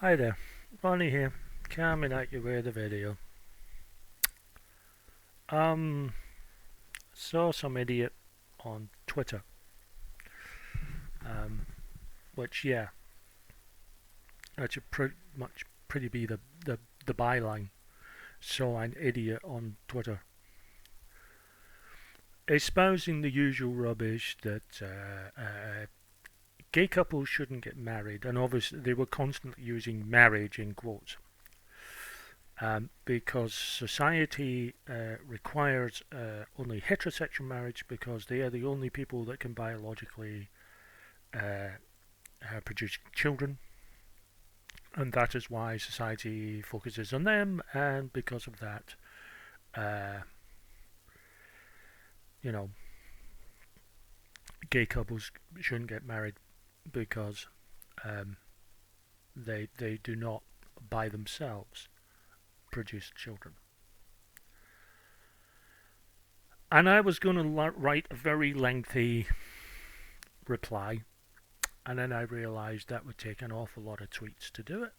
Hi there, Ronnie here, coming at you with a video. Um, saw some idiot on Twitter, um, which that should pretty be the byline. Saw an idiot on Twitter espousing the usual rubbish that gay couples shouldn't get married, and obviously they were constantly using marriage in quotes. Because society requires only heterosexual marriage because they are the only people that can biologically produce children, and that is why society focuses on them, and because of that, uh, you know, gay couples shouldn't get married because um, they do not by themselves produce children. And I was going to write a very lengthy reply, and then I realised that would take an awful lot of tweets to do it,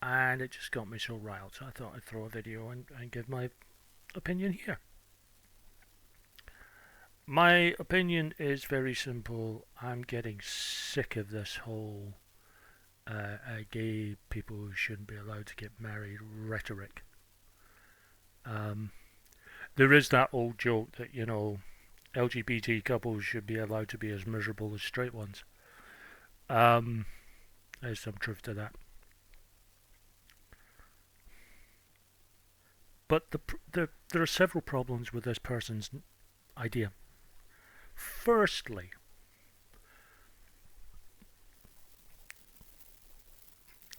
and it just got me so riled. So I thought I'd throw a video and give my opinion here. My opinion is very simple. I'm getting sick of this whole gay people who shouldn't be allowed to get married rhetoric. Um, there is that old joke that, LGBT couples should be allowed to be as miserable as straight ones. Um, there's some truth to that. But there are several problems with this person's idea. Firstly,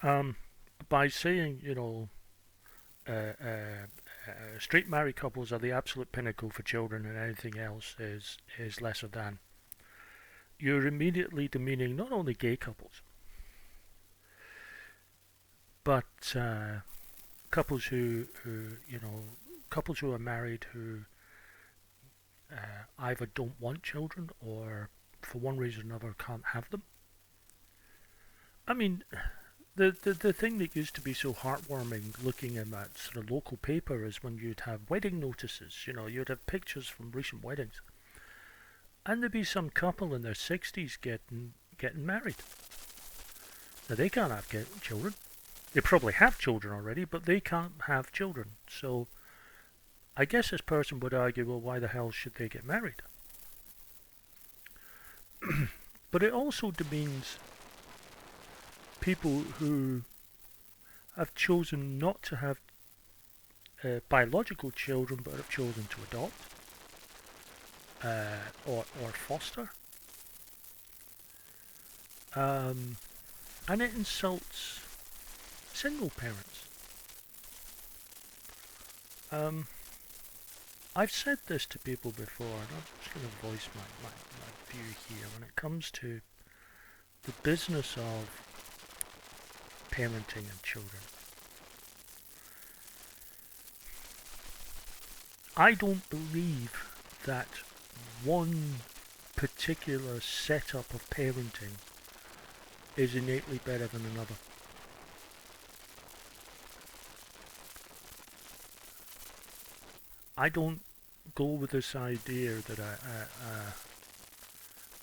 by saying, straight married couples are the absolute pinnacle for children and anything else is lesser than, you're immediately demeaning not only gay couples, but couples couples who are married who either don't want children or for one reason or another can't have them. I mean, the thing that used to be so heartwarming looking in that sort of local paper is when you'd have wedding notices, you'd have pictures from recent weddings. And there'd be some couple in their 60s getting married. Now they can't have children. They probably have children already, but they can't have children. So I guess this person would argue, well, why the hell should they get married? But it also demeans people who have chosen not to have biological children but have chosen to adopt or foster. And it insults single parents. I've said this to people before, and I'm just going to voice my view here when it comes to the business of parenting and children. I don't believe that one particular setup of parenting is innately better than another. I don't go with this idea that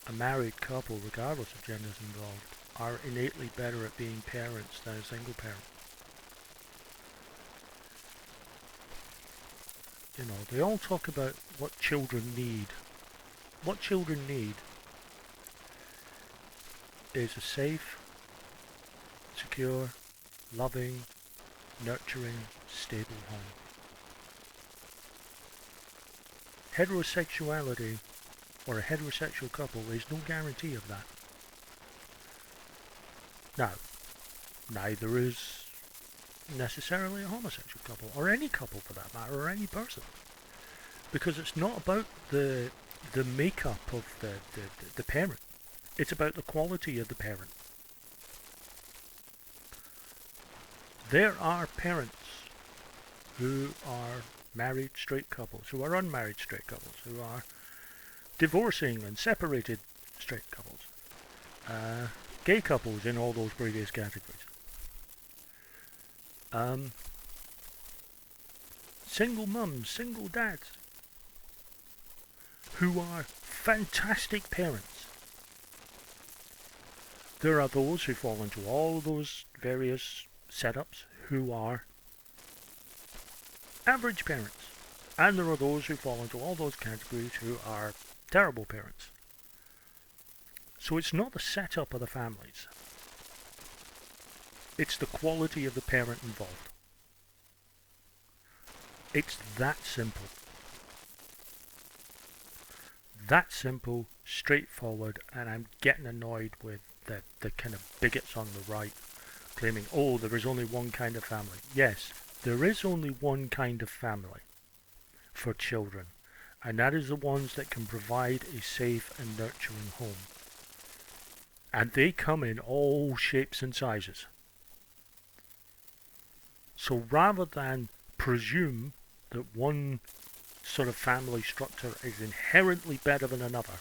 a married couple, regardless of genders involved, are innately better at being parents than a single parent. They all talk about what children need. What children need is a safe, secure, loving, nurturing, stable home. Heterosexuality or a heterosexual couple is no guarantee of that. Now, neither is necessarily a homosexual couple, or any couple for that matter, or any person. Because it's not about the makeup of the parent. It's about the quality of the parent. There are parents who are married straight couples, who are unmarried straight couples, who are divorcing and separated straight couples, gay couples in all those previous categories. Um, Single mums, single dads, who are fantastic parents. There are those who fall into all those various setups who are average parents. And there are those who fall into all those categories who are terrible parents. So it's not the setup of the families. It's the quality of the parent involved. It's that simple. That simple, straightforward, and I'm getting annoyed with the kind of bigots on the right claiming, oh, there is only one kind of family. Yes, there is only one kind of family for children, and that is the ones that can provide a safe and nurturing home. And they come in all shapes and sizes. So rather than presume that one sort of family structure is inherently better than another,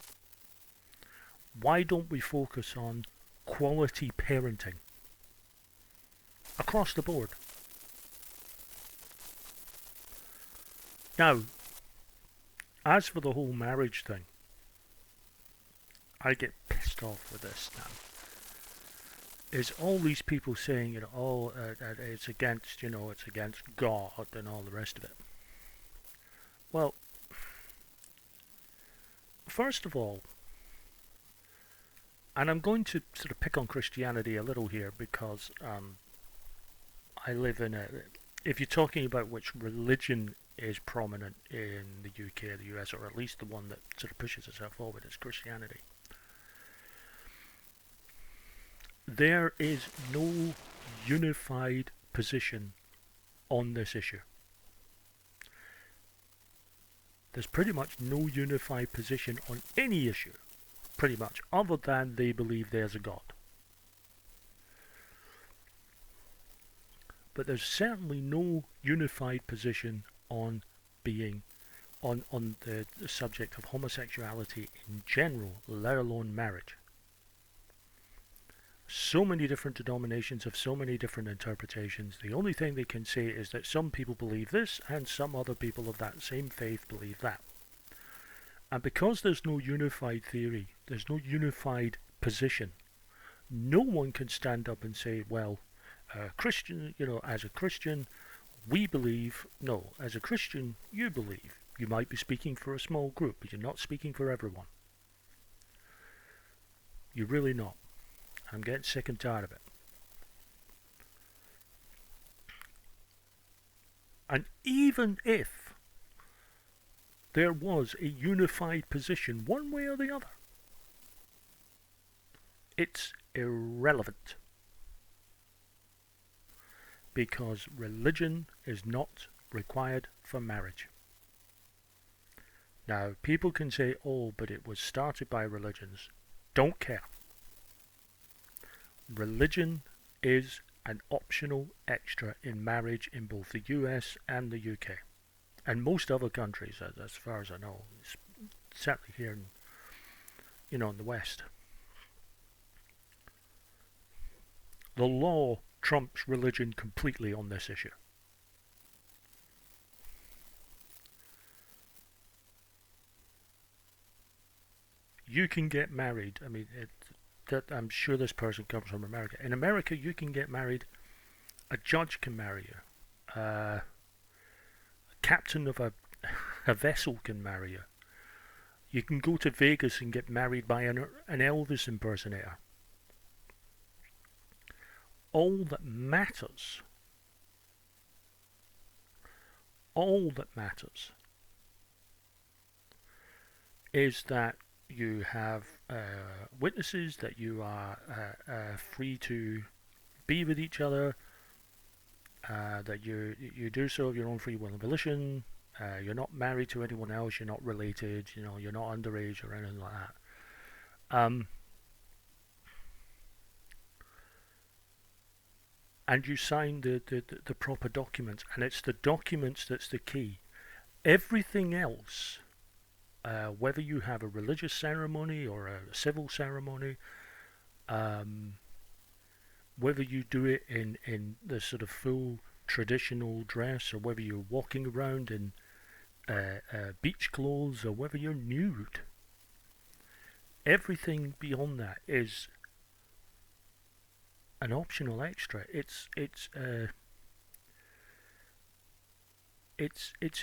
why don't we focus on quality parenting across the board? Now, as for the whole marriage thing, I get pissed off with this now. Is all these people saying, it's against, it's against God and all the rest of it. Well, first of all, and I'm going to sort of pick on Christianity a little here because I live in a. If you're talking about which religion is prominent in the UK or the US, or at least the one that sort of pushes itself forward, is Christianity. There is no unified position on this issue. There's pretty much no unified position on any issue, pretty much, other than they believe there's a God. But there's certainly no unified position on being on the subject of homosexuality in general, let alone marriage. So many different denominations have so many different interpretations. The only thing they can say is that some people believe this and some other people of that same faith believe that. And because there's no unified theory, there's no unified position, no one can stand up and say, well, Christian, as a Christian, we believe. No, as a Christian, you believe. You might be speaking for a small group, but you're not speaking for everyone. You're really not. I'm getting sick and tired of it. And even if there was a unified position one way or the other, it's irrelevant. Because religion is not required for marriage. Now, people can say, oh, but it was started by religions. Don't care. Religion is an optional extra in marriage in both the US and the UK. And most other countries, as far as I know. Certainly here in the West. The law trumps religion completely on this issue. You can get married. I mean, I'm sure this person comes from America. In America, you can get married. A judge can marry you. A captain of a vessel can marry you. You can go to Vegas and get married by an Elvis impersonator. All that matters is that you have witnesses, that you are free to be with each other, that you do so of your own free will and volition. You're not married to anyone else. You're not related. You're not underage or anything like that. And you sign the proper documents, and it's the documents that's the key. Everything else, whether you have a religious ceremony or a civil ceremony, whether you do it in the sort of full traditional dress, or whether you're walking around in beach clothes, or whether you're nude. Everything beyond that is an optional extra. It's an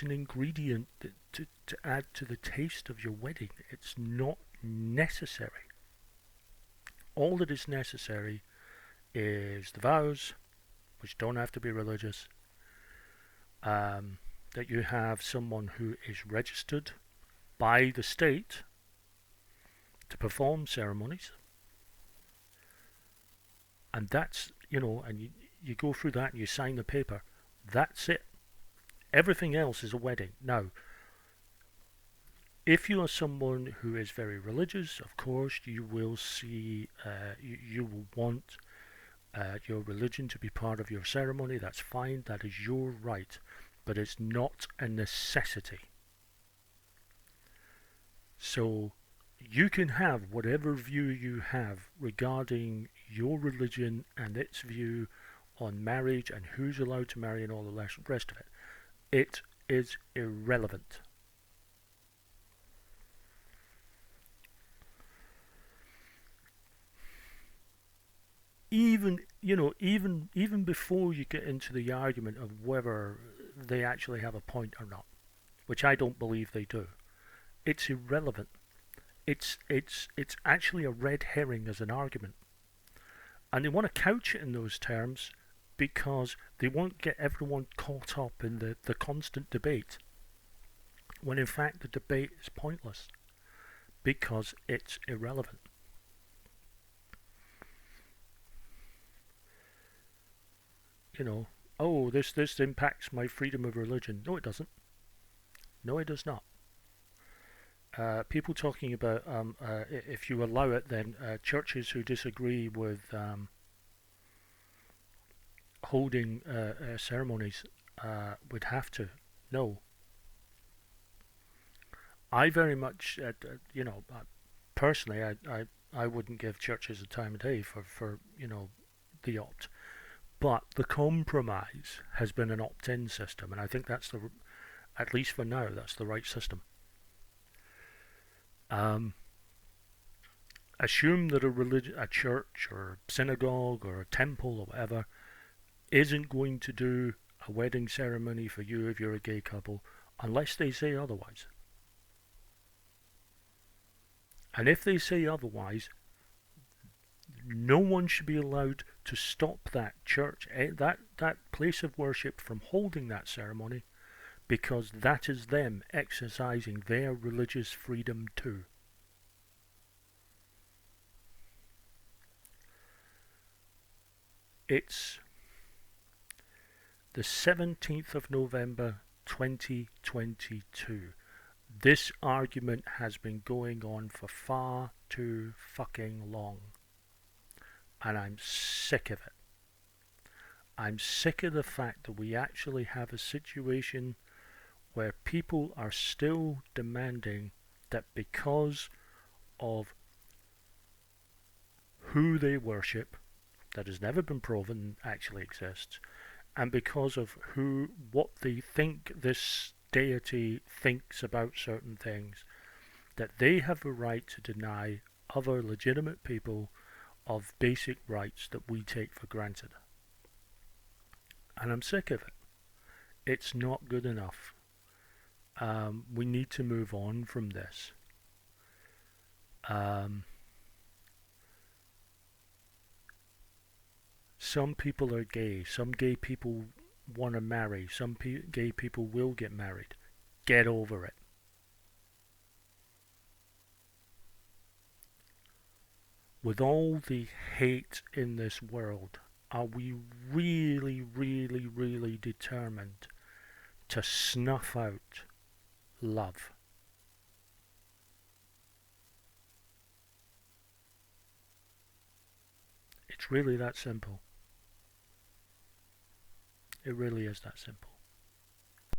ingredient to add to the taste of your wedding. It's not necessary. All that is necessary is the vows, which don't have to be religious. That you have someone who is registered by the state to perform ceremonies, and that's, and you go through that and you sign the paper. That's it. Everything else is a wedding. Now, if you are someone who is very religious, of course you will see, you will want your religion to be part of your ceremony. That's fine. That is your right, but it's not a necessity. So you can have whatever view you have regarding your religion and its view on marriage and who's allowed to marry and all the rest of it. It is irrelevant. Even before you get into the argument of whether they actually have a point or not, which I don't believe they do, it's irrelevant. It's actually a red herring as an argument, and they want to couch it in those terms because they won't get everyone caught up in the constant debate, when in fact the debate is pointless because it's irrelevant. Oh, this impacts my freedom of religion. No, it doesn't. No, it does not. People talking about if you allow it, then churches who disagree with holding ceremonies would have to. No, I very much, personally, I wouldn't give churches a time of day for the opt. But the compromise has been an opt-in system, and I think that's at least for now, that's the right system. Assume that a church or synagogue or a temple or whatever isn't going to do a wedding ceremony for you if you're a gay couple unless they say otherwise. And if they say otherwise, no one should be allowed to stop that church, that place of worship, from holding that ceremony, because that is them exercising their religious freedom too. It's the 17th of November 2022. This argument has been going on for far too fucking long. And I'm sick of it. I'm sick of the fact that we actually have a situation where people are still demanding that because of who they worship, that has never been proven actually exists, and because of what they think this deity thinks about certain things, that they have a right to deny other legitimate people of basic rights that we take for granted. And I'm sick of it. It's not good enough. We need to move on from this. Some people are gay. Some gay people want to marry. Some gay people will get married. Get over it. With all the hate in this world, are we really, really, really determined to snuff out love? It's really that simple. It really is that simple.